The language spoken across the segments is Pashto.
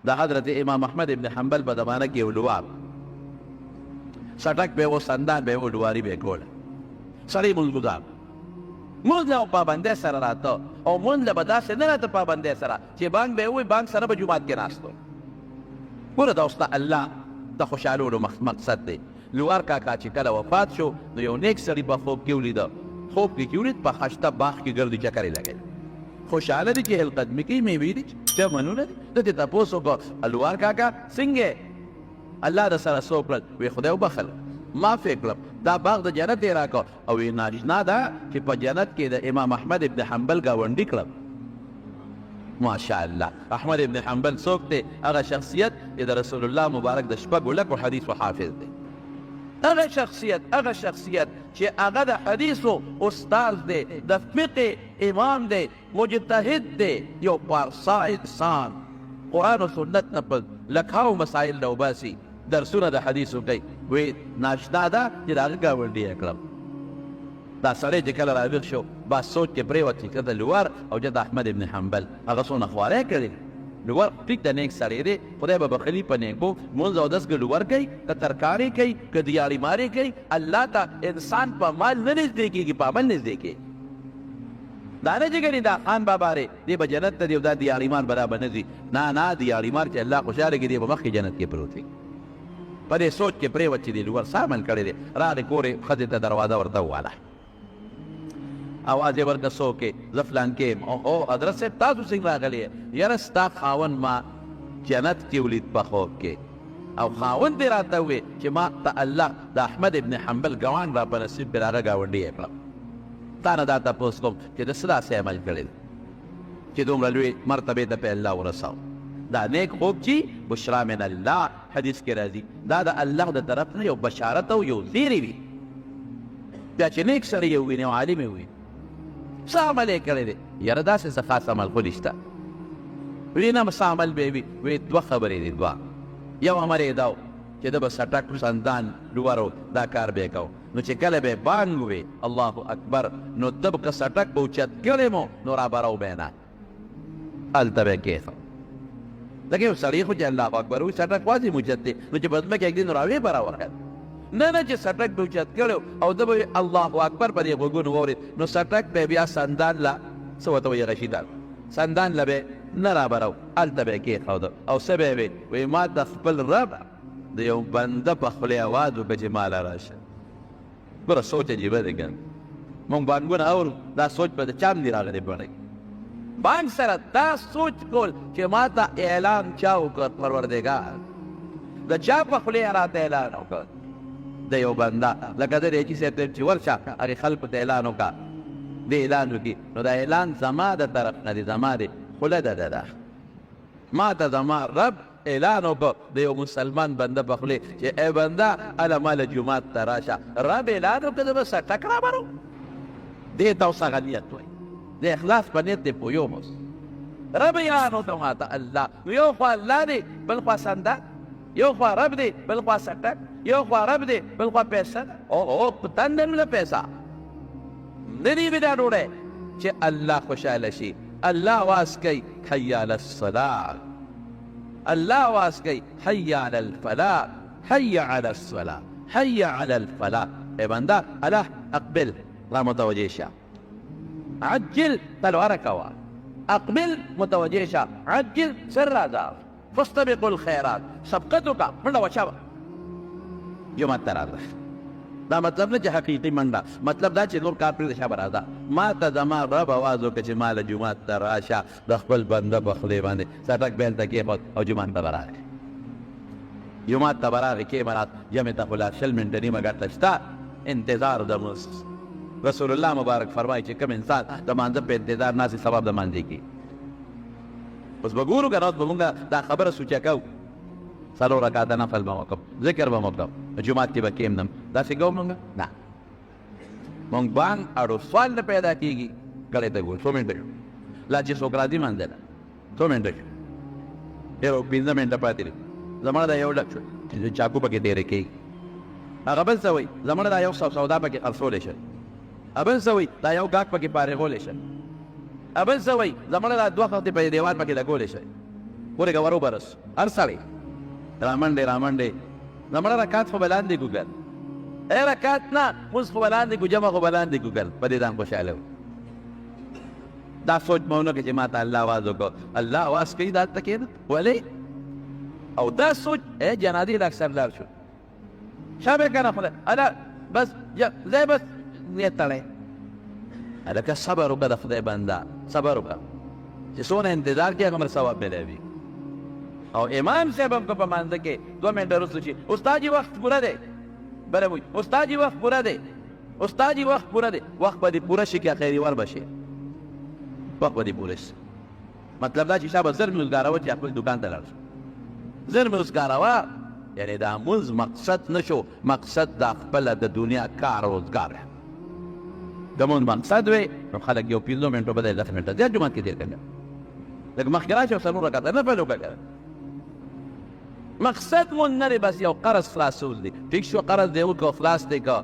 د حضرت امام احمد ابن حنبل په زمانه کې یو لوار سټک به و سندان به و لواري به کوله سړی مونځ ګزار مونځ له پابندۍ سره راته او مونځ له به داسې نه راته پابندۍ سره چې بانک به ووایي بانک سره به جومات کې ناست و ګوره دا اوس د الله د خوشحالولو مقصد دی لوار کاکا چې کله وفات شو نو یو نیک سړي په خوب کې ولیده خوب کې ولید په خشته باغ کې ګردې چکرې لګوي خوشحاله دي چې هلقدمي کوي میوې دي چمنونه دي ده ترې تپوس وکړه لوار کاکا څنګه الله د سره څه وکړل وی خدای وبخل معافې کړم دا باغ د جنت یې راکړه او وی ناشنا ده چې په جنت کې د امام احمد ابن حنبل ګاونډي کړم ماشاءالله احمد ابن حنبل څوک دی هغه شخصیت چې د رسول الله مبارک د شپږو لکو حدیثو حافظ دی هغه شخصیت چې هغه د حدیثو استاد دی د فقه امام دی مجتهد دی یو پارسا انسان قرآن و سنت نه په لکهاو مسائل نه وباسي درسونه د حدیثو کوي وی ناشنا ده چې د هغه ګاونډي یې کړم دا سړی چې کله راویښ شو بس سوچ کې پرېوت چې د لوار او د احمد ابن حنبل هغه څونه خوارۍ کړې لوار ټیک د نیک سړی دی خدای به بخلي په نیکو مونځ او دس ګډوډ کوي که ترکارې کوي که دیارې مارې کوي الله ته انسان په مال نه نږدې کېږي په عمل نږدې کېږي دا نه چې ګڼي دا خان بابا دی دی به جنت ته دی او دا دیارې مار به را به نه ځي نه دیارې مار چې الله خوشحاله کړي دی به مخکې جنت کې پروت وي په دې سوچ کې پرېوت چې دی لوړ څه عمل کړی دی راغې کورې ښځې ته دروازه ورته وواله اواز یې ورکړه څوک یې زه فلان کې یم او حضرت صاحب تاسو څنګه راغلی یې یاره ستا خاوند ما جنت کې ولید په خوب کې او خاوند یې راته وویې چې ما ته الله د احمد ابن حنبل ګوان را په نصیب کړې هغه ګاونډي یې کړم تا نه دا تپوس کوم چې د څه داسې عمل کړی دی چې دومره لوی مرتبې ته پې الله ورساو دا نیک خوب چې بشرا من الله حدیث کې راځي دا د الله د طرف نه یو بشارت او یو زیری وي بیا چې نیک سړی یې وویني او عالم یې وویني څه عمل یې کړی دی یاره داسې څه خاص عمل خو نشته وی نه څه عمل به وي وی دوه خبرې دي دوه یو امر یې دا و چې ده به سټک سندان لوړو دا کار به یې کو نو چې کله به بانګ وي الله اکبر نو ده به که سټک به اوچت کړی مو نو را براو به نه هلته به کېښه لکه یو سړی خو چې الله اکبر وي سټک واضح اوچت دی نو چې په ځمکه یږدي نو راویې به راورکړ نه چې سټک به اوچت کړی او ده به الله اکبر په دې غوږونو واورېد نو سټک به بیا سندان له څه ورته وایي غشیدان سندان له به نه رابرو هلته به یې کېښوده او څه به یې وایي ما د خپل رب د یو بنده په خولې اواز وکړه چې ماله راشه ګوره سوچ عجیبه دی که مونږ بانګونه اورو دا سوچ به د چا هم دي راغلی بڼی بانک سره دا سوچ کول چې ما ته اعلان چا وکړ پروردګار د چا په خولې راته اعلان وکړ د یو بنده لکه د ریچي صاحب ته چې ورشه هغې خلکو ته اعلان وکړه دې اعلان وکړي نو دا اعلان زما د طرف نه دی زما دی خوله ده ما ته زما رب اعلان وکړ د یو مسلمان بنده په خولې چې ای بنده هله ماله جومات ته راشه رب اعلان وکړه زه به سټک رابرو دې ته اوس هغه نیت وایي د اخلاص په نیت دی پوهیوم اوس رب اعلان وکړه ما ته الله نو یو خوا الله دی بل خوا سنده یو خوا رب دی بل خوا سټک یو خوا رب دی بل خوا پیسه او په تندر نه پیسه نه دی بدا ډوډۍ چې الله خوشحاله شي الله واس کوي حی علی الصلاة الله واس کوي حی علی الفلاح حی علی الصلاة حی علی الفلاح ای بنده الله اقبل را متوجه شه عجل تلواره کوه اقبل متوجه شه عجل سر راځه فاستبقوا الخيرات سبقت وکړه منډه واچوه جومات ته راځه دا مطلب نه چې حقیقي منډه مطلب دا چې نور کار پرېږده شا به راځه ما ته زما رب اواز وکړه چې ما له جومات ته راشه د خپل بنده په خولې باندې سټک بیل ته کېښود او جومات ته به راغی جومات ته به راغی کېمرات جمع ته خو لا 20 منټه نیمه ګټه شته انتظار د مونځ رسول الله مبارک فرمایي چې کوم انسان د مانځه په انتظار ناستې ثواب د مانځې کېږي اوس به ګورو که نه اوس به مونږ دا خبره سوچه کوو 4 رکعاته نفل به وکړم ذکر به وکړم جومات کې به کښېنم داسې کوو مونږ نه مونږ بانګ اړو سوال نه پیدا کېږي ګړۍ ته ګورو 100 منټه شو لا چې څوک راځي مانځه له 100 منټه شو ډېر 15 منټه پاتې دي زمانه دا یو ډک شو چې چاقو پکې تېرې کېږي هغه بل څه وایي زمانه دا یو سودا پکې خرڅولی شي ابل څه وایي دا یو ګاک پکې پارېغولی شي ابل څه وایي زمانه دا 2 خښتې په دیوال پکې لګولی شي ورګه ورو برس هر سړی رامنډې زمړه رکعت خو بلاندې ګوګل رکعت نه موږ خو بلاندې ګو جمع خو بلاندې ګوګل په دې ځان خوشاله دا سوچ مې ونه کړ چې ما ته الله آواز وکړو الله آواز کوي دا هلته کښېنه ولې او دا سوچ جنادي د اکثر لار شو شا به کنه خدای الا بس زه بس نیت تړی هلکه صبر وکړه د خدای بنده صبر وکړه چې څونه انتظار کړي هغومره ثواب میلاوي او امام صاحب هم که په مانځه کې 2 منټه وروسته چې استاد جي وخت پوره دی بله وایي استاد جي وخت پوره دی استاد جي وخت پوره دی وخت به دې پوره شي که خیریور به شي وخت به دې پوره شي مطلب دا چې شا به زر مزګاروه چې خپل دوکان ته لاړ شو زر مزګاروه یعنې دا مونځ مقصد نه شو مقصد دا خپله د دنیا کار روزګار د مونځ مقصد وی نو خلک یو 15 منټو به دی 10 منټه زیات جومات کې تېر کړل لږ مخکې راشي او څلور رکعته نفل وکړه مقصد مونږ نه دی بس یو قرض خلاصول دی ټیک شو قرض دی وکړو خلاص دی که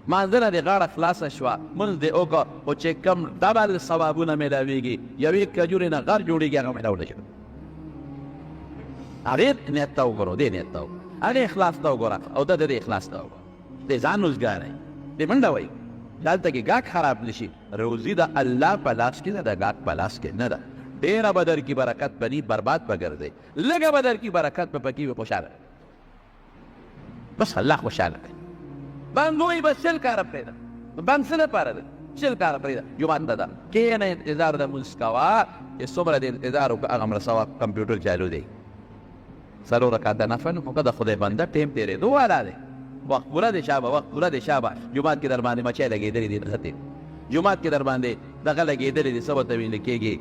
مانځنه دې غاړه خلاصه شوه مونځ دې وکړه خو چې کم ډبل ثوابونه میلاویږي یوې کجورې نه غر جوړېږي هغه میلاولی شي هغې نیت ته وګورو دې نیت ته وګوره هغې اخلاص ته وګوره او ته د دې اخلاص ته وګوره دې ځان وزګاروئ دې منډه وایي دلته کې ګاک خراب نه شي روزي د الله په لاس کې ده د ګاک په لاس کې نه ده ډېره به در کې برکت بني برباد به ګرځئ لږه به در کې برکت به پکې وي خوشحاله بس الله خوشحاله کوي بند وایي بس شل کاره پرېږده بند څه لپاره ده شل کاره پرېږده جومات ته ده کښېنه انتظار د مونځ کوه چې څومره د انتظار وکړه هغومره ثواب کمپیوټر چالو دی څلور رکعته نفل خو که د خدای بنده ټیم تېرېدو والا دی وخت پوره دی شابه وخت پوره دی شابه جومات کې در باندې مچۍ لګېدلې دي نښتې جومات کې در باندې دغه لګېدلې دي څه ورته ویل کېږي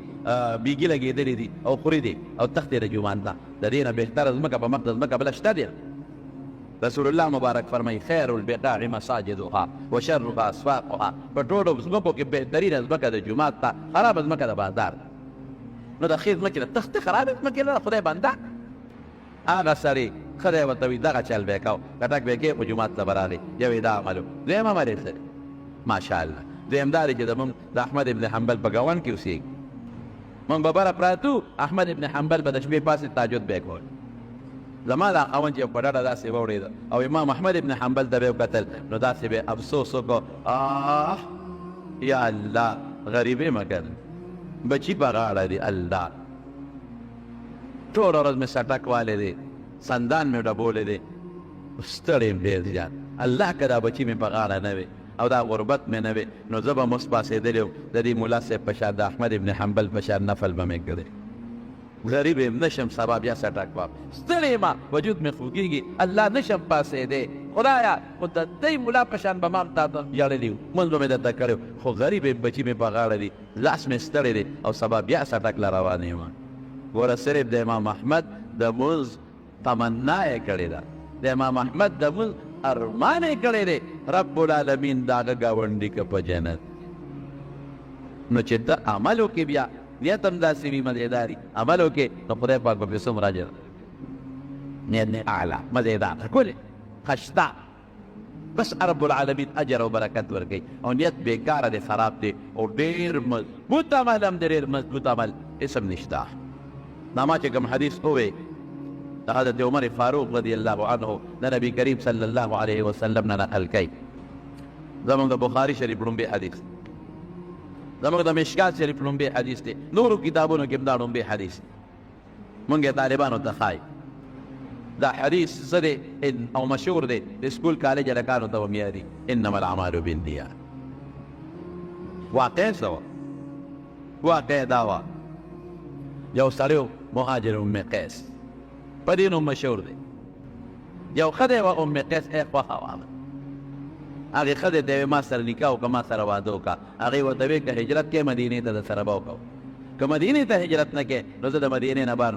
بیګي لګېدلې دي او خوري دي او تښتې د جومات نه د دې نه بهتره ځمکه په مخ د ځمکه بله شته دی رسول الله مبارک فرمایي خیر البقاع مساجدها وشرها اسواقها په ټولو ځمکو کې بهترینه ځمکه د جومات ته خرابه ځمکه د بازار نو د ښې ځمکې نه تښتې خرابې ځمکې نه خدای بنده هغه سړی خدای ورته وي دغه چل به یې کو کټک به یې کې خو جومات ته به راغی یو یې دا عمل و دویم عمل یې څه دی ماشاءالله دویم دا دی چې زمونږ د احمد ابن حنبل په ګاونډ کې اوسېږي مونږ به بره پراتو احمد ابن حنبل به د شپې پاسې تهجد به یې کول زما دا خاوند چې په ډډه داسې واورېده او امام احمد ابن حنبل ته به یې وکتل نو داسې به افسوس وکړو یا الله غریبې مه کړ بچي په غاړه دی الله ټوله ورځ مې سټک والی دی سندان مې ډبولی دی ستړی یم ډېر زیات الله که دا بچي مې په غاړه نه وي او دا غربت مې نه وي نو زه به مس پاسېدلی وم د دې ملا صاحب په شان د احمد ابن حنبل په شان نفل به مې کړی غریب یم نشم سبا بیا سټک وام ستړی یم وجود مې خوږېږي الله نشم پاسېدی خدایا خو د دې ملا په شان به ما هم تا ته ژړلی و مونځ به مې درته کړی خو غریب یم بچي مې په غاړه دي لاس مې ستړی دی او سبا بیا سټک له روان یم ګوره صرف د امام احمد د مونځ تمنا یې کړې ده د امام احمد د مونځ ارمان یې کړی دی رب العالمین د هغه ګاونډي که په جنت نو چې ته عمل وکړې بیا نیت هم داسې وي مزېداري عمل وکړې نو خدای پاک به پرې څومره اجر نیت نه اعلی مزېدار ښکلې خشته بس رب العالمین اجر او برکت ورکوي او نیت بېکاره دی خراب دی او ډېر مضبوط عمل هم دی ډېر مضبوط عمل اسم نشته دا ما چې کوم حدیث ووی د حضرت عمر فاروق رضی الله عنه د نبی کریم صلی الله علیه وسلم نه نقل کوي زموږ د بخاري شریف لومبی حدیث زموږ د مشکات شریف لومبی حدیث دی نورو کتابونو کې هم دا لومبی حدیث مونږ یې طالبانو ته ښایي دا حدیث څه دی او مشهور دی د سکول کالج هلکانو ته هم یادي انما الاعمال بالنیات واقع څه وه واقع دا وه یو سړی مهاجر ام قیس په دې نوم مشهور دی یو ښځه وه ام قیس ای خوښه وه هغې ښځې ته یې ما سره نکاح وکړه ما سره واده وکړه هغې ورته ویې که هجرت کې مدینې ته در سره به وکړو که مدینې ته هجرت نه کې نو زه د مدینې نه بهر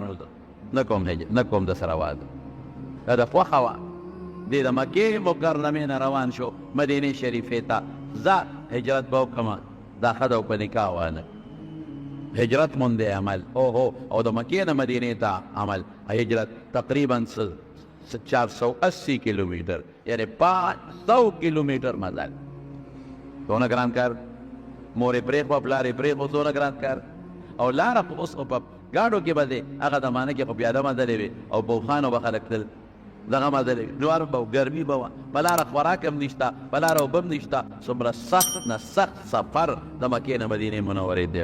نه کوم د سره واده دا د خوښه وه دې د مکې مکرمې نه روان شو مدینې شریفې ته زه هجرت به وکړم دا ښځه په نکاح وانه هجرت مونده عمل او د مکې نه مدینې ته عمل هجرت تقریبا 480 کیلومیټر یعنی 500 کیلومیټر مزل دونه ګران کار مورې پرېښوه پلار یې پرېښود دونه ګران کار او لاره خو اوس په ګاډو کې به دی هغه زمانه کې خو پیاده مزلې وې او پوخانو به خلک تل دغه مزلې جوار به ګرمي به وه په لاره خوراک هم نشته په لاره اوبه هم نشته څومره سخت نه سخت سفر د مکې نه مدینې منورې دی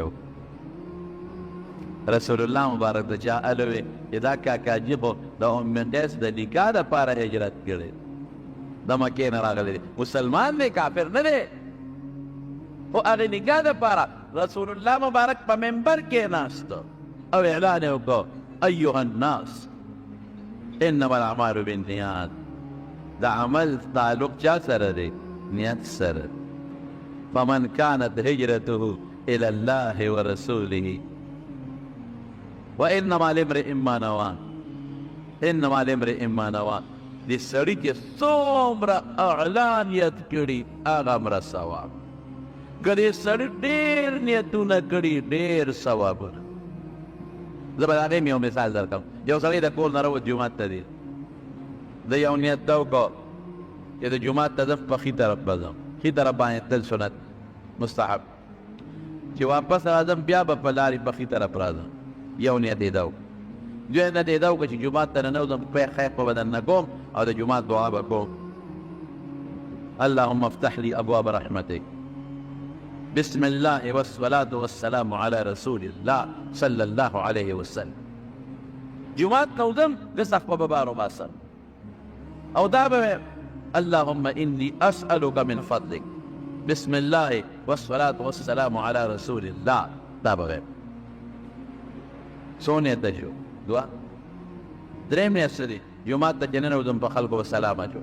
رسول الله مبارک د چا اله وې چې دا کاکاجي خو د ام قیس د نکاح دپاره هجرت کړی د مکې نه راغلی دی مسلمان دی کافر نه دی خو هغې نکاح دپاره رسول الله مبارک په منبر کې ناست او اعلان یې وکړو ایها الناس انما الاعمال بالنیات د عمل تعلق چا سره دی نیت سره فمن كانت هجرته الى الله ورسوله وانما لامرئ ما نوى انما لامرئ ما نوى دې سړي چې څومره اعلی نیت کړي هغه مره ثواب که دې سړي ډېر نیتونه کړي ډېر ثوابونه زه به د هغې یو مثال درکړم یو سړی د کور نه راووت جومات ته دی د یو نیت دا وکړو چې د جومات ته ځم په ښي طرف به ځم ښي طرف باندې تل سنت مستحب چې واپس راځم بیا به په لارې په ښي طرف راځم یو نیت یې دا وکړو دویم نیت یې دا وکړو چې جومات ته ننوځم خیر په بدن نه کوم او د جومات دعا به کوم اللهم افتح لي ابواب رحمتك بسم الله والصلاة والسلام على رسول الله صلى الله عليه وسلم جمعات نوزم قصف ببارو باسر او دابا اللهم إني أسألك من فضلك بسم الله والصلاة والسلام على رسول الله دابا غير سوني تجو دعا درم يسري جمعات تجنن وزم بخلق والسلام جو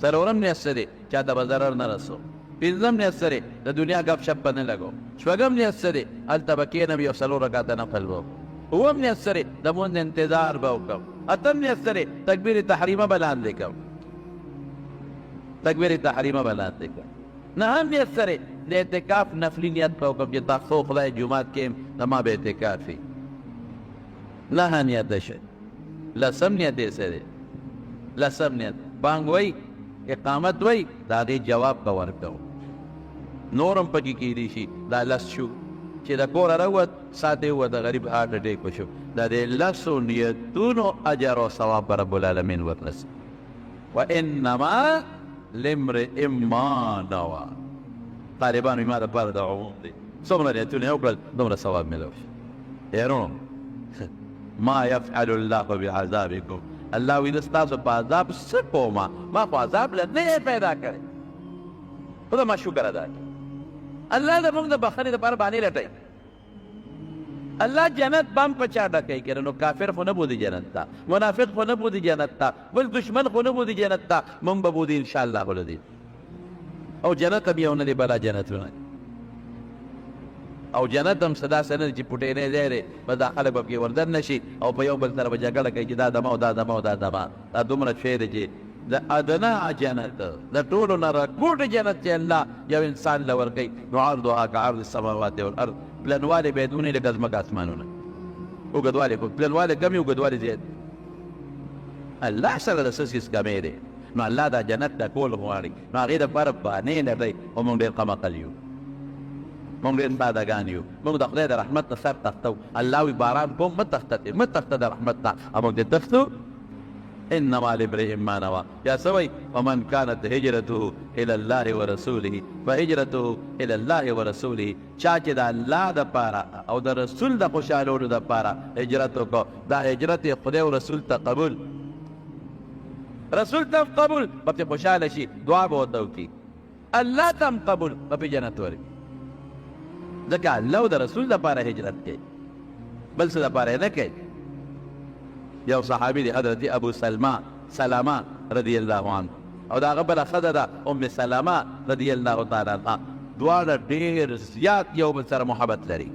سرورم يسري چاہتا بزرر نرسو پنځم نیت سره د دنیا ګپ شپ به نه لګو شپږم نیت سره هلته به کښېنم یو څلور رکعته نفل به وکړم اووم نیت سره د مونځ انتظار به وکړم اتم نیت سره تکبیر تحریمه به لاندې کړم تکبیر تحریمه به لاندې کړم نهم نیت سره د اعتکاف نفلي نیت به وکړم چې تاسو خدای جومات کې زما به اعتکاف وي نهه نیت ده شي لسم نیت یې څه دی لسم نیت بانګ وایي اقامت وای دا دې جواب به ورکړو نورم پکې کېدی شي دا لس شو چې د کوره راووت ساعت یې ووت د غریب هارټ اټیک وشو دا د لسو نیتونو اجر او ثواب به رب العالمین وررسي وانما لامرئ ما نوى طالبان ما دپاره د عموم دی څومره نیتونه یې وکړل دومره ثواب میلاو شي یارونو ما يفعل الله بعذابكم الله وی د ستاسو په عذاب څه کومه ما خو عذاب له نه پیدا کړی خدای ما شکر ادا کړي الله زموږ د بخښنې دپاره بانې لټوي الله جنت بم په چا ډکوي کړه نو کافر خو نه بودي جنت ته منافق خو نه بودي جنت ته بل دشمن خو نه بودي جنت ته موږ به بودي انشاءالله بلدي او جنت هم یو نه دی بلا جنتونه او جنت هم صدا سنه چې پټېنی ځای دی بس دا خلک به پکې وردن نه شي او په یو بل سره به جګړه کوي چې دا دمه او دا دمه او دا دمه دا دومره شی دی چې د ادنا جنت د ټولو نه راکوټ جنت چې الله یو انسان له ورکوي نو عرضها کعرض السماوات والارض پلنوالی به یې دونې لکه ځمکه اسمانونه اوږدوالی خو پلنوالی کم وي اوږدوالی زیات الله سره د څه څیز کمی دی نو الله دا جنت ته کول غواړي نو هغې دپاره بهانې لټوي او موږ ډېر قمقل یو موږ ډېر سادهګان یو موږ د خدای د رحمت نه سر تښتو الله وي باران کوم مه تښته د رحمت نه او موږ دې تښتو انما لامرئ ما نوى یا سوی ومن كانت هجرته الى الله ورسوله فهجرته الى الله ورسوله چا چې د الله دپاره او د رسول د خوشحالولو دپاره هجرت وکړو دا هجرت یې خدای او رسول ته قبول رسول ته هم قبول به پرې خوشحاله شي دعا به ورته وکړي الله ته هم قبول به پرې جنت ورکړي ځکه الله او د رسول دپاره هجرت کوي بل څه دپاره یې نه کوي یو صحابي دی حضرت ابو سلمه رضی الله عنه او د هغه بله ښځه ده ام سلمه رضی الله تعالی عنها دواړه ډېر زیات یو بل سره محبت لري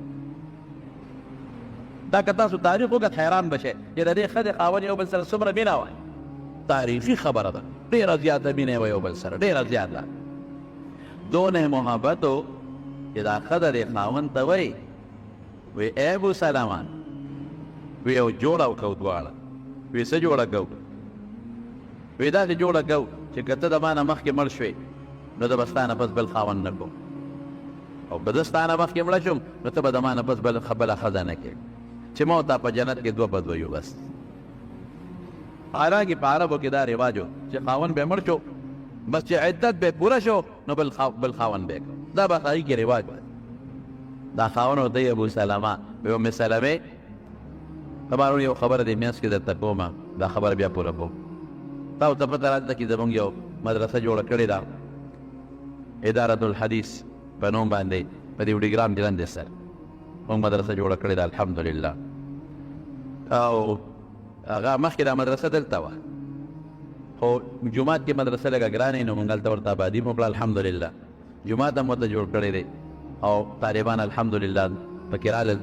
دا که تاسو تاریخ وکړئ حیران بشئ چې د دې ښځې خاوند یو بل سره څومره مینه وه تاریخي خبره ده ډېره زیاته مینه یې وه یو بل سره ډېره زیاته دونه محبت و چې دا ښځه دې خاوند ته وایي وی ای ابو سلمه وی یو جوړه وکړو دواړه وی څه جوړه کوو وی داسې جوړه کوو چې که ته د ما نه مخکې مړ شوې نو زه به ستا نه پس بل خاوند نه کوم او که زه ستا نه مخکې مړه شم نو ته به د ما نه پس بله ښځه نه کوې چې ما تا په جنت کې 2 بدویو بس. حالانکه په عربو کې دا رواج و چې خاوند به مړ شو بس چې عدت به پوره شو نو بل خاوند به دا به هغې کې رواج و. دا خاوند ورته ابو سلمه به ام سلمې خبرو یو خبره دې میانځ کې درته کومه دا خبره بیا پوره کوم. تاسو ته پته راځي چې زموږ یو مدرسه جوړه کړې ده اداره الحدیث په نوم باندې په دې وډیګرام جلندې سره موږ مدرسه جوړه کړې ده الحمدلله. او هغه مخکې دا مدرسه دلته وه خو جومات کې مدرسه لږه ګرانې نو موږ هلته ورته آبادي مو کړه الحمدلله. جومات هم ورته جوړ کړی دی او طالبان الحمدلله پکې رالل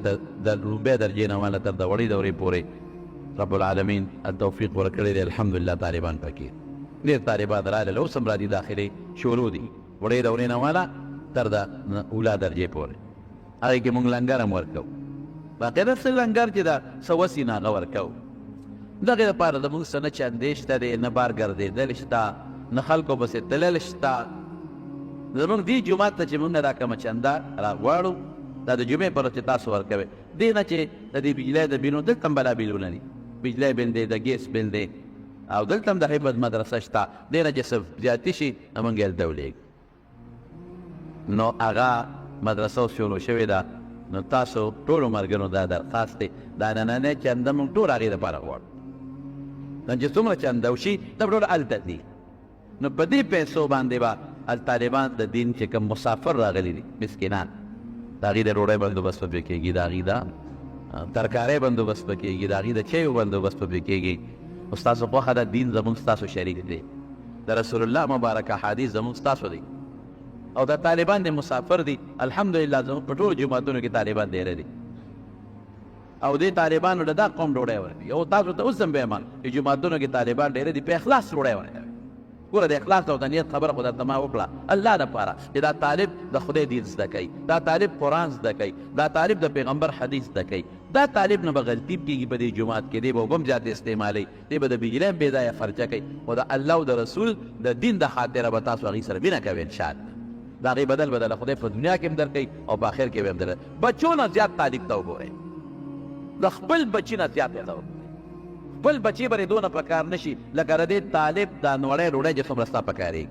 د لومبۍ درجې نه ماله تر د وړې دورې پورې رب العالمین التوفیق ورکړی دی الحمدلله. طالبان پکې ډېر طالبان رالل اوس هم راځي داخلي شروع دي وړې دورې نه ماله تر د اوله درجې پورې. هغې کې موږ لنګر هم ورکوو باقاعده څه لنګر چې دا څه وسي نه هغه ورکوو. دغې دپاره زموږ څه نه چندې شته دی نه بار ګرځېدل شته نه خلکو پسې تلل شته. زموږ دې جومات ته چې موږ نه دا کومه چنده راغواړو دا د جمعې پر ورځ چې تاسو ورکوئ دې نه چې د دې بجلۍ د بلونو دلته هم بلا بلونه دي بجلۍ بل دی د ګیس بل دی او دلته هم د حفظ مدرسه شته. دې نه چې څه زیاتې شي نو موږ یې هلته ولېږو. نو هغه مدرسه اوس شروع شوې ده نو تاسو ټولو ملګرو دا درخواست دی دا نننۍ چنده موږ ټول هغې دپاره غواړو. نن چې څومره چنده وشي دا به ټول هلته ځي نو په دې پیسو باندې به طالبان د دین چې کوم مسافر راغلي دي مسکینان د هغې د ډوډۍ بندوبست به پرې کېږي د هغې د ترکارۍ بندوبست به کېږي د هغې د چایو بندوبست به پرې کېږي. او ستاسو خوښه ده دین زموږ ستاسو شریک دی د رسول الله مبارک احادیث زموږ ستاسو دی او د طالبان د مسافر دي الحمدلله زموږ په ټولو جوماتونو کې طالبان ډېره دي او دې طالبانو د دا قوم ډوډۍ ورکوي. او تاسو ته اوس هم وایم چې جوماتونو کې طالبان ډېره دي په اخلاص ډوډۍ ورکوي. ګوره د اخلاص او د نیت خبره خو درته ما وکړه الله دپاره چې دا طالب د خدای دین زده کوي دا طالب قرآن زده کوي دا طالب د پیغمبر حدیث زده کوي دا طالب نه به غلطي کېږي په دې جومات کې دی به اوبه هم زیات استعمالوي دی به د بجلۍ هم بې ځایه خرچه کوي خو د الله او د رسول د دین د خاطره به تاسو هغې سره مینه کوئ انشاءالله د هغې بدل به د خدای په دنیا کې هم درکوي او په آخر کې به هم در بچو نه زیات طالب ته وګورئ د خپل بچي نه زیات ته وګورئ. خپل بچی برې دونه په کار نه شي لکه د دې طالب دا نوړی ډوډۍ چې څومره ستا په کارېږي.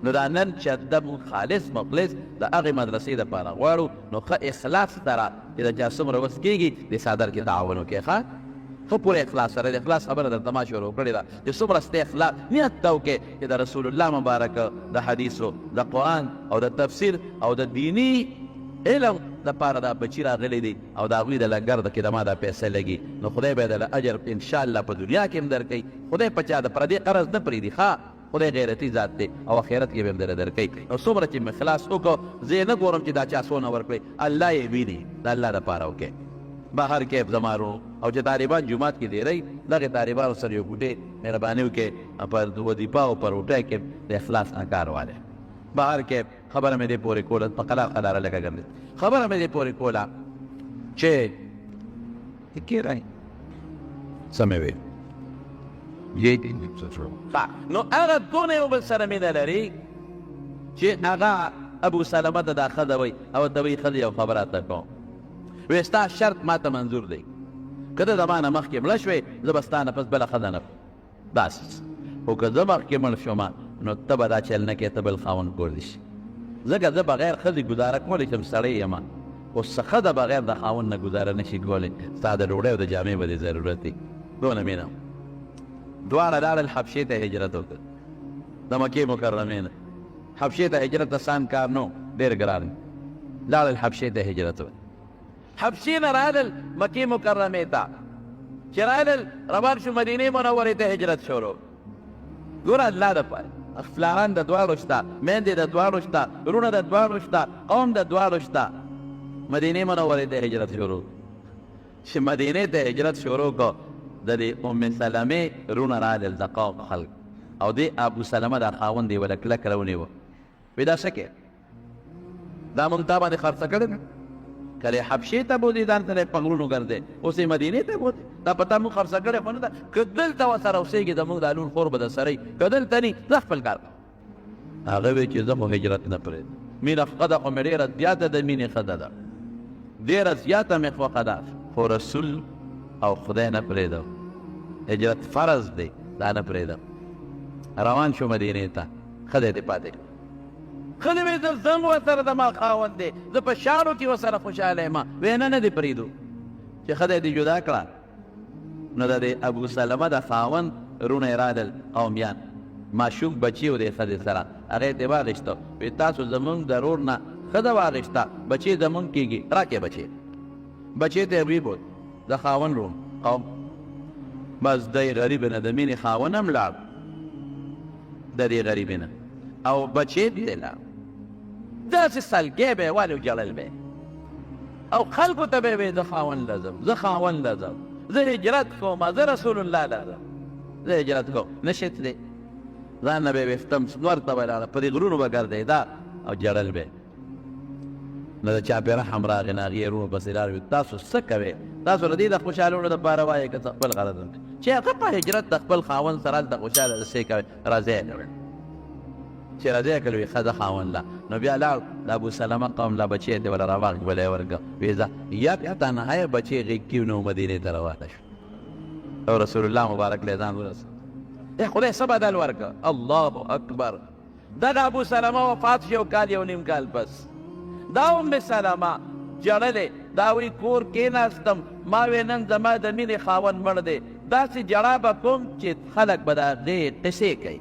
نو دا نن چنده مونږ خالص مخلص د هغې مدرسې دپاره غواړو نو ښه اخلاص سره چې د چا څومره وس کېږي د څادر کې تعاون وکړئ ښه ښه پوره اخلاص سره د اخلاص خبره درته ما شروع کړې ده چې څومره ستا اخلاص نیت ته وکړې چې د رسول الله مبارک د حدیثو د قرآن او د تفسیر او د دیني علم دپاره دا بچي راغلی دی او د هغوی د لنګر د کې د ما دا پیسې لګي نو خدای به یې د اجر انشاءالله په دنیا کې هم درکوي. خدای په چا د پردې قرض نه پرېږدي ښه خدای غیرتي ذات دی او آخرت کې به هم دله درکوي. نو څومره چې مې خلاص وکړو زه یې نه ګورم چې دا چا څونه ورکړئ الله یې ویني د الله دپاره وکړئ. بهر کې زمارو او چې طالبان جومات کې دیری دغې طالبانو سره یو ګوټې مهرباني وکړئ په وظیفه او په روټۍ کې د اخلاص نه کار والی. بهر کې خبره مې دې پورې کوله په قلار قلاره لکه ګرځېد خبره مې دې پورې کوله چې کې رای سمې وې نو هغه دونه یو بل سره مینه لري چې هغه ابو سلمه ته دا ښځه وایي او ورته وایي ښځې یو خبره ته کوم وایي ستا شرط ما ته منظور دی که ته د ما نه مخکې مړه شوې زه به ستا نه پس بله ښځه نه بس خو که زه مخکې مړ شوم نو ته به دا چل نه کې ته بل خاوند کولی شي ځکه زه بغیر ښځې ګزاره کولی شم سړی یم خو څه ښځه بغیر د خاوند نه ګزاره نه شي کولی ستا د ډوډۍ او د جامې به دې ضرورت دی دونه مینه دواړه لاړل حبشې ته هجرت وکړ د مکې مکرمې نه حبشې ته هجرت آسان کار نو ډېر ګران لاړل حبشې ته هجرت وکړ حبشې نه رالل مکې مکرمې ته چې رالل روان شو مدینې منورې ته هجرت شروع ګوره الله دپاره پلاران د دواړو شته میندې د دواړو شته وروڼه د دواړو شته قوم د دواړو شته مدینې منورې ته هجرت شروع چې مدینې ته هجرت شروع کړو د دې ام سلمې وروڼه رالل د قوم خلک او دې ابو سلمه دا خاوند یې وله کلک راونیوه وایي دا څه کې دا مونږ تا باندې خرڅه کړې ده کله حبشې ته بوځي ځان ته په غرونو ګرځې اوس یې مدینې ته بوځي دا په تا مونږ خرڅه کړې خو نه ده که دلته ورسره اوسېږي زمونږ د لون خور به د سره که دلته نه زه خپل کار کوم هغه وایي چې زه خو هجرت نه پرېږدم مینه ښه ده خو مې ډېره زیاته د مینې ښځه ده ډېره زیاته مې خوښه ده خو رسول او خدای نه پرېږدو، هجرت فرض دی، دا نه پرېږدم. روان شو مدینې ته، ښځه دې پاتې کړه. ښځې وایي زه ځم ورسره د ما خاوند دی، زه په شاړو کې ورسره خوشحاله یم. وایي نه دې پرېږدو. چې ښځه دې جدا کړه نو د ابو سلمه د خاوند رونه یې رادل قومیان، ماشوم بچي و دې ښځې سره، هغې ته یې واغېسته. وایي تاسو زمونږ د رور نه ښځه واغېسته، بچی زمونږ کېږي، راکې بچی. بچی ته یې ویبود د خاوند رون قوم. بس دی غریب نه د مینې خاوند هم لاړ د دې غریبې نه، او بچی دې لاړ. داسې سلګی به یې والي او جړل به یې، او خلکو ته به یې وایي زه خاوند لزم، زه خاوند لزم، زه هجرت کوم، زه رسول الله لزم، زه هجرت کوم. نشي تللی، ځان نه به یې ویښتم ورته به لاړه، په دې غرونو به ګرځېده او جړل به یې. نو د چا پې رحم راغی، نو هغې وروڼو پسې لاړ وي تاسو څه کوئ؟ تاسو د دې د خوشحالولو دپاره وایئ که څه خپل غرض هم چې هغه په هجرت د خپل خاوند سره هلته خوشحاله د څه کوئ؟ راځئ یې کړل. چې راځئ یې کړل وي ښځه خاوند له، نو بیا لاړ د ابو سلمه قوم لا بچی یې وله راواخېست، وله یې ورکړه. وایي ځه یا بیا تنها یې بچی غېږ کې نو مدینې ته روانه شو، او رسول الله مبارک له ځان ورسېد. خدای څه بدل ورکړه؟ الله اکبر. دغه ابو سلمه وفات شو کال یو نیم کال پس. دا ام سلمه جړلې، دا وایي کور کېناستم، ما وی نن زما د مینې خاوند مړ دی، داسې جړا به کوم چې خلک به د هغې قصې کوي،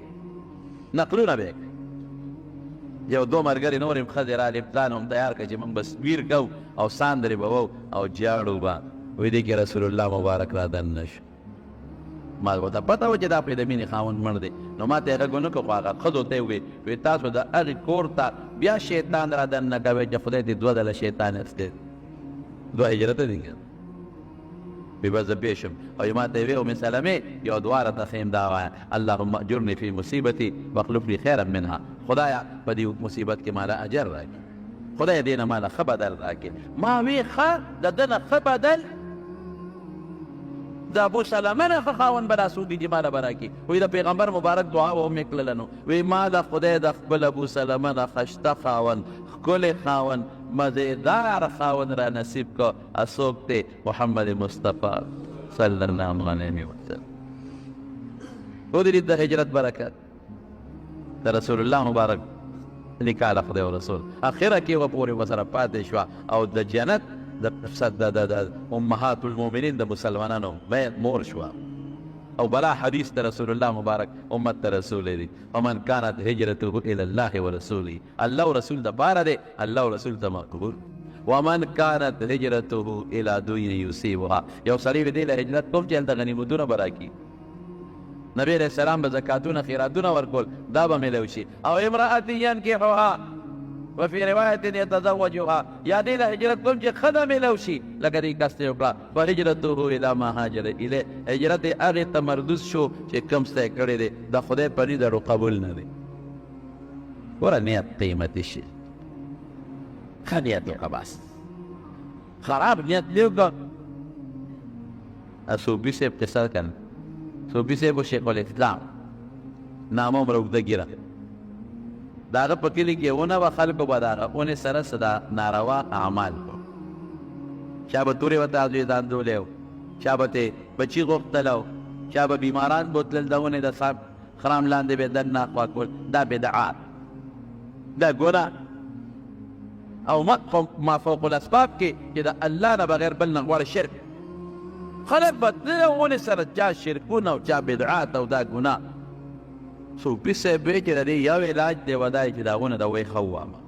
نقلونه به یې کوي. یو دو ملګري نور هم ښځې رالې، پلان هم تیار کړه چې موږ به سپیر کوو او ساندرې به وو او جاړو به. وایي دې کې رسول الله مبارک را دننه شو. ما ورته پته وه چې دا پرې د مینې خاوند مړ دی، نو ما ته یې غږ ونه کړو، خو هغه ښځو ته یې ووایي تاسو د هغې کور ته بیا شیطان را دننه کوئ چې خدای دې دوه ځله شیطان اخیستی، دوه هجرته دي که وی به زه پوه شم. او ما ته یې ووایي ام سلمې یو دعا راته ښیم دا وایه اللهم اجرني فی مصیبتي واخلف لي خیرا منها. خدایه په دې مصیبت کې ماله اجر راکړي، خدای دې نه ماله ښه بدل راکړي. ما وی ښه د ده نه ښه بدل د ابو سلمه نه ښه خاوند به راسودي چې ماله به راکړي. وایي د پیغمبر مبارک دعا به هم یې کړله. نو وایي ما د خدای د خپل ابو سلمه نه ښایسته خاوند، ښکلی خاوند، مزېدار خاوند را نصیب که. څوک دی؟ محمد مصطفی صلی الله علیه وسلم. ودرید د هجرت برکت د رسول الله مبارک نکاح له خدای او رسول اخره کې هغه پورې ورسره پاتې شوه، او د جنت د امهات المؤمنین د مسلمانانو مور شوه. او بلا حدیث د رسول الله مبارک امت ته رسول دی، ومن كانت هجرته الى الله ورسوله، الله او رسول د پاره دی، الله او رسول ته مقبول. ومن كانت هجرته الى دنيا يصيبها، یو سړی دی له هجرت کوم چې هلته غنیمتونه به راکړي، نبی علیہ السلام به زکاتونه خیراتونه ورکول، دا به میلو شي. او امرأة ینکحها وفي روایت یتزوجها، یا دی له هجرت کوم چې ښه ده میلو شي، لکه دې کس ته یې وکړه فهجرته الی ما هاجر الیه، هجرت یې هغې ته مردود شو چې کوم څه یې کړی دی، د خدای په نید ورو قبول نه دی. ګوره نیت قیمتي شي، ښه نیت وکړه، بس خراب نیت دې وکړه. صوفي صاحب قصه کړه، صوفي صاحب شیخ الاسلام نامه هم روږده ګیره، د هغه په کلي کې ونه وه، خلکو به د هغه ونې سره څه ناروا اعمال کړو. چا به تورې ورته ځانځولی و، چا به ترې بچي غوښتله و، چا به بیماران بوتلل د ونې د خرام لاندې به یې دننه اخوا کول. دا بدعات، دا ګناه او ما فوق الاسباب کې چې د الله نه بغیر بل نه غواړي شرک. خلک به د ونې سره چا شرکونه او چا بدعات او دا ګناه. صوفي صاحب وایي چې د دې یو علاج دی و دا چې دا ونه د وی ښه ووامه،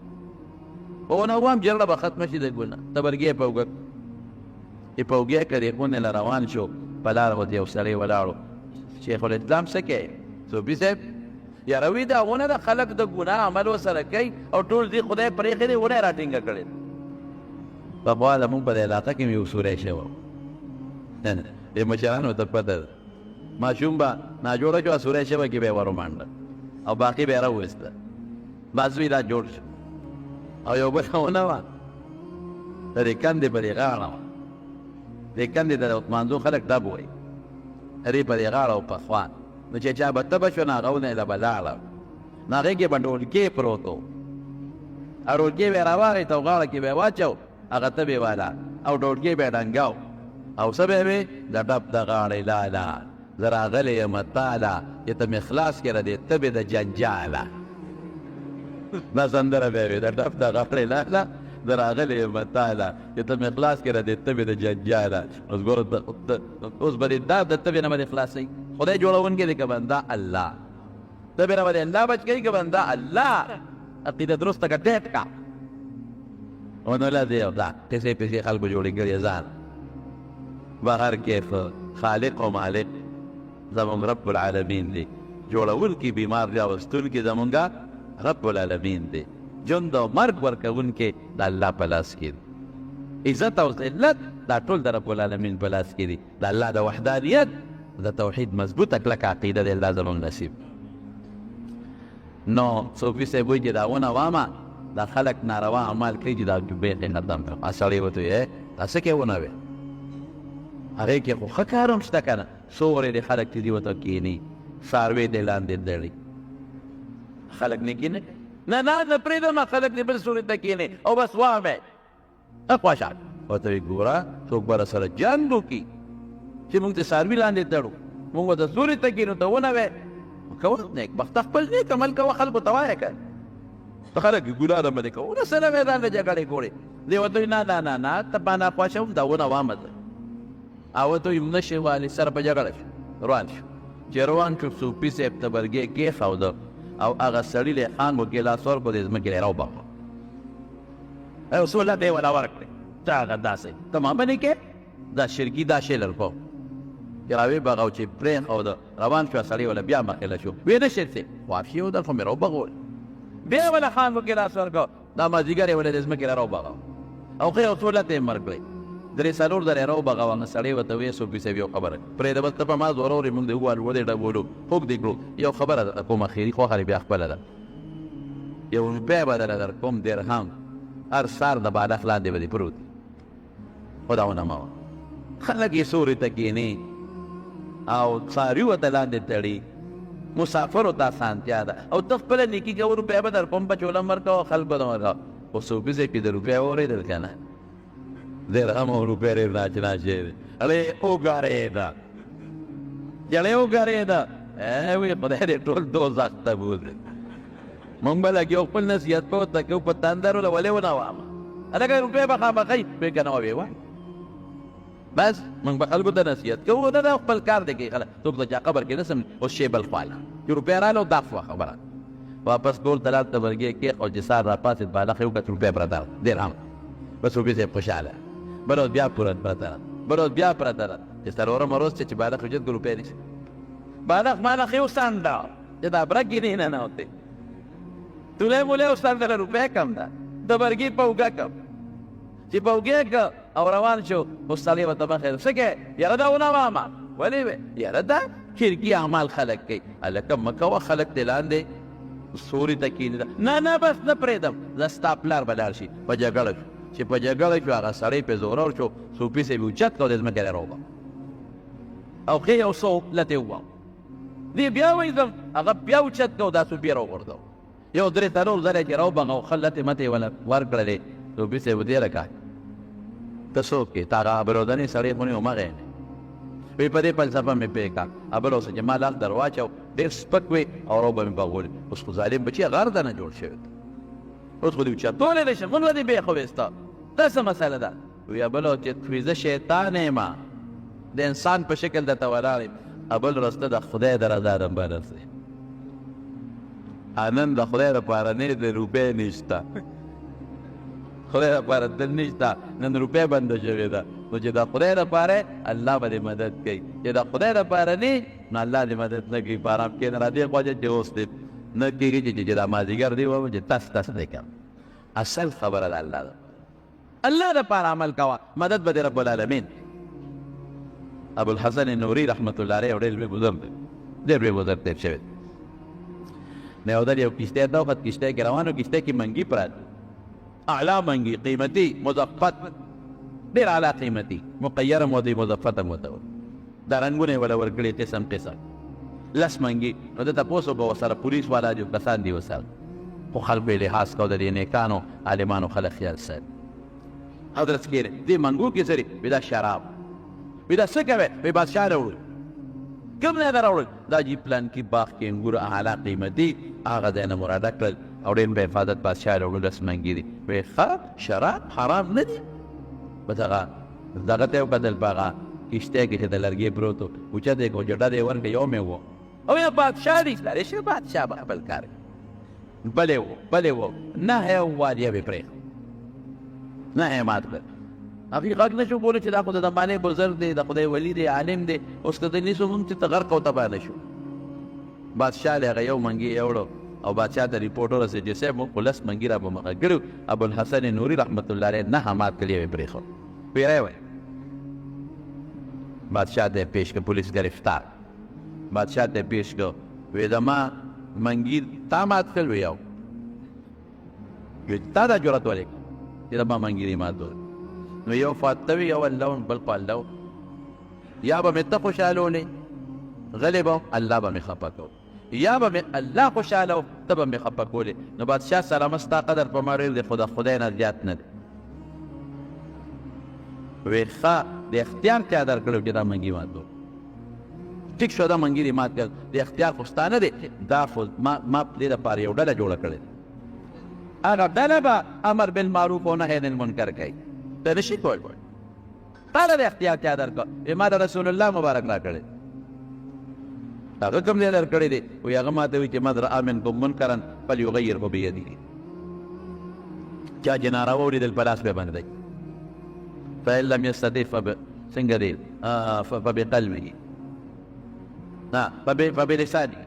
په ونه ووام جګړه به ختمه شي د ګناه. ته برګې په اوږه چې په اوږې که دې ونې له روان شو، په لاره ورته یو سړی ولاړو، شیخ الاسلام څه کوي؟ صوفي صاحب یاره وایي دا ونه د خلک د ګناه عمل ورسره کوي او ټول دې خدای پرېښې دی، ونه یې راټینګه کړې. پخوا زمونږ په دې علاقه کې مې یو سوری شوی و، دې مشرانو ته پته ده، ماشوم به ناجوړه شوه، سوری شوی کې به یې ورومانډه او باقي به یې راوویسته، بس وي دا جوړ شو. او یو بله ونه وه د دې کندې په دې غاړه وه، دې کندې د مانځو خلک ډب وایي، هرې په دې غاړه و پخوا، نو چې چا به تبه شو نو هغه ونه یې له به لاړه، نو هغې کې به ډولکې پروت و، ډولکې به یې راواخېست او غاړه کې به یې واچو، هغه تبې والا او ډولکې به یې ډنګاو. او څه به وي د ډب د غاړې لاله زه راغلی یم تاله چې ته مې خلاص کړه دې تبې د جنجاله دا سندره به وي د ډب د غاړې لاله زه راغلی یم تاله چې ته مې خلاص کړه دې تبې د جنجاله اوس ګوره اوس به دې دا د تبې نه به دې خلاصوي خدای جوړونکی دی که بنده الله تبې نه به دې الله بچ کوي که بنده الله عقیده درسته که ټیټ کا ونه لا دی دا پیسې پیسې خلکو جوړې کړي ځان بهر کیف خالق و مالک زمونږ رب العالمین دی جوړونکي بیمار راوستونکي زمونږ رب العالمین دی ژوند او مرګ ورکوونکي د الله په لاس کې دی عزت او ذلت دا ټول د رب العالمین په لاس کې دي د الله د وحدانیت د توحید مضبوطه کلکه عقیده د الله زمونږ نصیب نو صوفي صاحب وایي چې دا ونه وامه دا خلک ناروا اعمال کوي چې دا بیخي ختم کړم سړی ورته وایي دا څه کې ونه وې هغې کې خو ښه کار هم شته که نه څومره دې خلک چې دي ورته کښېني څاروی دې لاندې دړي خلک نه کښېني نه پرېږدم خلک دې بل سوري ته کښېني او بس وامې خوشحال ورته وایي ګوره څوک به راسره جنګ وکړي چې موږ د څاروي لاندې تړو موږ ورته سوري ته کښېنو ته ونه وې کوه نیکبخته خپل نیک عمل کوه خلکو ته وایه که ته خلک ګناه نه باندې کوه سره میدان له جګړې ګورې دی ورته نه ته ما ناخوښه وم دا ونه وامه ده او ورته وایي نه شي والي سره په جګړه شو روان شو چې روان شو صوفي صاحب ته برګې کېښوده او هغه سړي له خانګو ګیلاس ورکړو د ځمکې نه راوباغه او سهولت یې ولا ورکړې ته هغه داسې ته ما باندې کې دا شرکي دا شی لرکو چې راویې بغه چې پرېښوده روان شو سړی ولا بیا مخکې شو ویې نه شي څه واپسي ودل خو مې راوبغول بیا ولا خانګو ګیلاس ورکړو دا مازدیګر یې ولا د ځمکې نه راوباغه او ښه یو سهولت یې مړ کړی درې څلور درې راوبغه هغه سړی ورته ویې صوفي صاحب یو خبره پرېږده بس ته په ما زور اورې مونږ دې وویل ودې ډبولو خوږ دې کړو یو خبره درته کوم اخري خوښه دې بیا خپله ده یو روپۍ به درله درکوم درهم هر سهار د بالښت لاندې به دې پروت خو دا ونه مه خلک یې سوري ته کښېني او څاروي ورته لاندې تړي مسافرو ته اسانتیا ده او ته خپله نیکي کوه روپۍ به درکوم بچوله م ورکوه خلک به نه ورکوه خو صوفي صاحب چې د روپۍ واورېدل که نه درهم او روپۍ ډېر ناچنا شی دی هلې وګارېده جړې وګارېده وایي خدای دې ټول دوزخ ته بوځي مونږ به لګیو خپل نصیحت په ورته کوو په تندر له ولې ونه وامه هلکه روپۍ به خامخا وایي که نه وې وایي بس مونږ به خلکو ته نصیحت کوو دا خپل کار دی کوي خلک څوک د چا قبر کې نه سم اوس شی بل خواله چې روپۍ راغله او دا شوه خبره واپس ټول دلال ته ورګې کېښود چې سهار راپاڅېد بالښت یې وکړه روپۍ پرته ده درهم بس صوفي صاحب خوشحاله بل ورځ بیا پرته ده بل ورځ بیا پرته ده چې څلورمه ورځ چې بالښت وجد که روپۍ نیسي بالښت مالښت یې وسانده چې دا برک یې نه ننوتی تولی مولی وساندله روپۍ کم ده د برګې په اوږه کم چې په اوږې که او روان شو اوس سړی ورته مخې څه کوې یاره دا ونه وامه ولې وې یاره دا شرکي اعمال خلک کوي هلکه مه کوه خلک دې لاندې سوري ته کښېنېده نه بس نه پرېږدم زه ستا پلار به لاړ شي په جګړه شو چې په جګړه شو هغه سړی پرې زورور شو صوفي صاحب یې اوچت کړ او د ځمکې نه راوبه او ښې یو څه لته یې وواهه دې بیا وایي ځم هغه بیا اوچت کړ او دا صوفي یې راوغورځو یو درې څلور ځله چې راوبغه او ښه لتې متې یې وله ورکړلې صوفي صاحب ودې رکه ته څوک یې تا هغه ابرودنې سړی خو نه یم هغه یې وی په دې فلسفه مې پوه کړه ابل اوسه چې ما لاس در واچو ډېر سپک وې او راوبه مې بغولې اوس خو ظالم بچي غر ته نه جوړ شوی اوس خو دې اوچتولی دی شمون به دې بېخ وویسته دا څه مسله ده وی ابلو چې زه شیطان یم د انسان په شکل درته ولاړ یم ابل رسته د خدای د رضا دنبه رسې نن د خدای لپاره نه د روپۍ نشته خدای لپاره دل نشته نن روپۍ بنده شوې ده نو چې د خدای لپاره الله به دې مدد کوي چې د خدای لپاره نه نو الله دې مدد نه کوي په ارام کښېنه را دې خواجه چې اوس دې نه کېږي چې دا مازدیګر دی ووایم چې تس دی کوم اصل خبره د الله ده الله لپاره عمل کوه مدد به دې رب العالمین ابوالحسن نوري رحمت الله علیه ډېر لوی بزرګ دی ډېر لوی بزرګ تېر شوی نه یو ځل یو کښتۍ ته وخت کښتۍ کې روان و کښتۍ کې منګي پراته اعلی منګي قیمتي مضفت ډېر اعلی قیمتي مقیره مو دی مضفت هم ورته دا رنګونه یې وله ورکړي قسم قسم لس منګي نو ده تپوس به ورسره پولیس والا جو کسان دي ورسره خو خلکو یې لحاظ کو د دې نیکانو عالمانو خلک خیال ساتي حضرت کېره دې منګو کې سري دا شراب وی دا څه کوې؟ وی بادشاه راوړل. کوم ځای نه راوړل؟ دا جي پلان کې باغ کې انګور اعلی قیمتي هغه ځای نه مراده کړل او ډېر به حفاظت بادشاه راوړل اسمنګي دي. وی ښه شراب حرام نه دي؟ بس هغه دغه ته یې وکتل په هغه کښتۍ کې چې د لرګي پروت و اوچت یې کړو جډه دې ورکړه یو مې و او یا بادشاه دي لرې شه بادشاه به خپل کار کوي. بلې و نه یې وویل یې پرېښود نه یې مات کړ. هغې غږ نه شو کولی چې دا خو د زمانې بزرګ دی د خدای ولی دی عالم دی اوس که د نیسو مونږ چې ته غرق او تباه نه شو. بادشاه له هغه یو منګي یوړو او بادشاه ته ریپورټ ورسېد چې صاحب موږ خو لس منګي را په مخه کړي ابوالحسن نوري رحمت الله علیه نه مات کړي یې پرېښود. پیری وایي بادشاه ته یې پیش کړ پولیس ګرفتار. بادشاه ته یې پیش کړ وی زما منګي تا مات کړل وی یو تا دا جرأت ولې چې زما منګي دې مات کړل نو یو فاتته وي یو الله بل په الله یا به مې ته خوشحالولې غلی به الله به مې خفه کو یا به مې الله خوشحاله و ته به مې خفه کولې. نو بادشاه سلامه ستا قدر په ما ډېر دی خو د خدای نه زیات نه دی. وی ښه د اختیار چا درکړی چې دا منګي مات کړو؟ ټیک شو دا منګي دې مات کړ د اختیار خو ستا نه دی دا خو ما دې دپاره یو ډله جوړه کړې هغه ډله به امر بالمعروف او نهی عن المنکر کوي. ته نشي کولی تا له د اختیار چا درکړه؟ ما د رسول الله مبارک را کړی هغه کوم ځای درکړی دی؟ وایي هغه ما ته وایي چې من رأى منکم منکرا فلیغیره بیده چا چې ناروا ولیدل په لاس به باندې فإن لم يستطع څنګه دی فبقلبه نه فبلسانه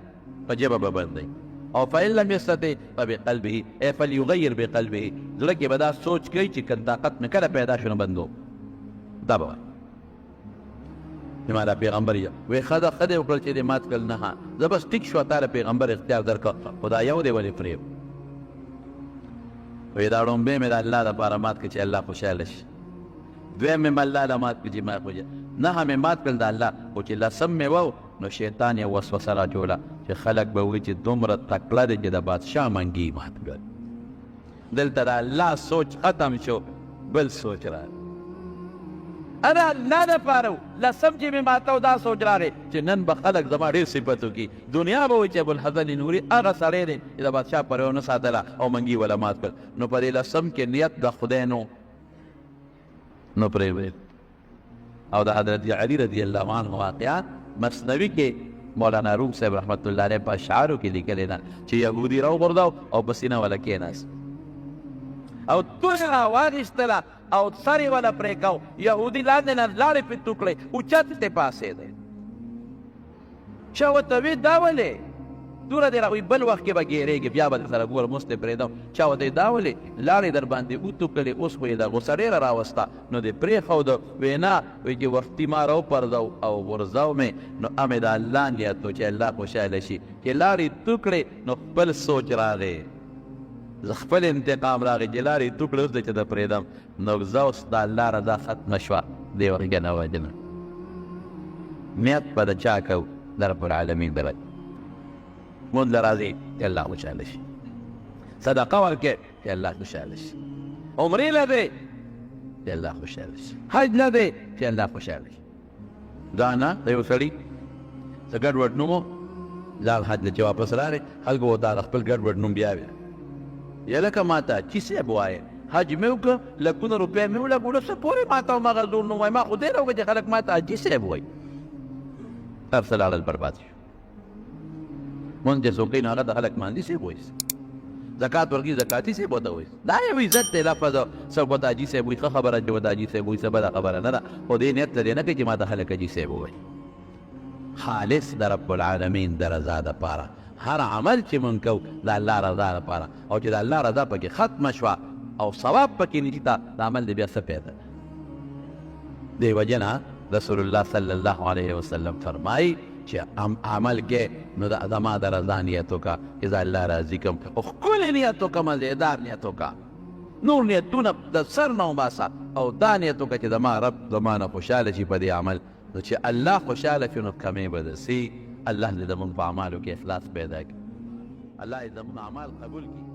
په ژبه به باندې او فإن لم يستطع فبقلبه ای فلیغیر بقلبه زړه کې به دا سوچ کوي چې که طاقت مې کله پیدا شو نو بندو دا به وایي ما دا پیغمبر وی ښه ده وکړل چې دې مات کړل نه زه بس ټیک شو تا له پیغمبر اختیار درکړه خو دا یو دی ولې پرېږ وی دا ړومبی مې د الله دپاره مات کړه چې الله خوشحاله شي دویم مې الله له مات کړه چې ما خوشحاله نهه مې مات کړل د الله خو چې لسم مې وو نو شیطان یې وسوسه را جوړه چې خلک به وایي چې دومره تکړه دی چې د بادشاه منګي مات کړل. دلته د الله سوچ ختم شو بل سوچ راغی انا الله دپاره و لسم چې مې ماته و دا سوچ راغی چې نن به خلک زما ډېر صفت وکړي دنیا به وایي چې ابوالحسن نوري هغه سړی دی چې د بادشاه پرې ونه ساتله او منګي وله مات کړل. نو په دې لسم کې نیت د خدای نو پرېویل او د حضرت علي رضی الله عنه واقعات مثنوي کې مولانا روم صاحب رحمت الله علیه په اشعارو کې لیکلی ده چې یهودي راوغورځاو او په سینه وله کېناست او توغه راواخیستله او سر یې وله پرېکاو یهودي لاندې نه لاړې پې تو کړې اوچت ترې پاڅېدی چا ورته وی دا ولې دوره دې راوي بل وخت کې به ګیرېږي بیا به درسره ګوره مست یې پرېږدم چا ورته دا ولې لاړې در باندې اوتو کړې اوس خو یې د غوسه ډېره راوسته نو دې پرېښوده وی نه وایي چې وختي ما راوپرځو او غورځو مې نو امې د الله نیت و چې الله خوشحاله شي چې لارې تو کړې نو خپل سوچ راغی زه خپل انتقام راغی چې لارې تو کړې اوس د چې د پرېږدم نو زه اوس د الله رضا ختمه شوه دې وجه نه وجنه نیت به د چا کوو د رب العالمین د وجه مونږ له راځي چې الله خوشحاله شي صدقه ورکړې چې الله خوشحاله شي عمرې له دی چې الله خوشحاله شي حج له دی چې الله خوشحاله شي دا نه د یو سړي څه ګډوډ نوم و لاړ حج له چې واپس راغی خلکو ورته د خپل ګډوډ نوم بیا ویل یا لکه ما ته چې صاحب وایې حج مې وکړه لکونه روپۍ مې ولګوله څه پورې ما ته هماغه زور نوم وایي ما خو دې راوکړه چې خلک ما ته حاجي صاحب وایي هر څه لاړل برباد شو مونږ چې څوک کوي نو هغه د خلک ماندي صاحب وایي زکات ورکړي زکاتي صاحب ورته وایي دا یو عزت دی لفظ څوک ورته حاجي صاحب وایي ښه خبره چې ورته حاجي صاحب وایي څه بده خبره نه ده خو دې نیت ته دې نه کوي چې ما ته خلک حاجي صاحب وایي خالص د رب العالمین د رضا دپاره هر عمل چې مونږ کوو د الله رضا دپاره او چې د الله رضا پکې ختمه شوه او ثواب پکې نشته د عمل دی بیا څه پیدا دې وجه نه رسول الله صلی الله علیه وسلم فرمایي چې عمل کې نو د زما د رضا نیت وکړه چې زه الله راضي کړم او ښکلی نیت وکړه مزېدار نیت وکړه نور نیتونه د سر نه وباسه او دا نیت وکړه چې زما رب زما نه خوشحاله شي په دې عمل نو چې الله خوشحاله شي نو کمې به درسي الله دې زموږ په اعمالو کې اخلاص پیدا کړي الله دې زموږ اعمال قبول کړي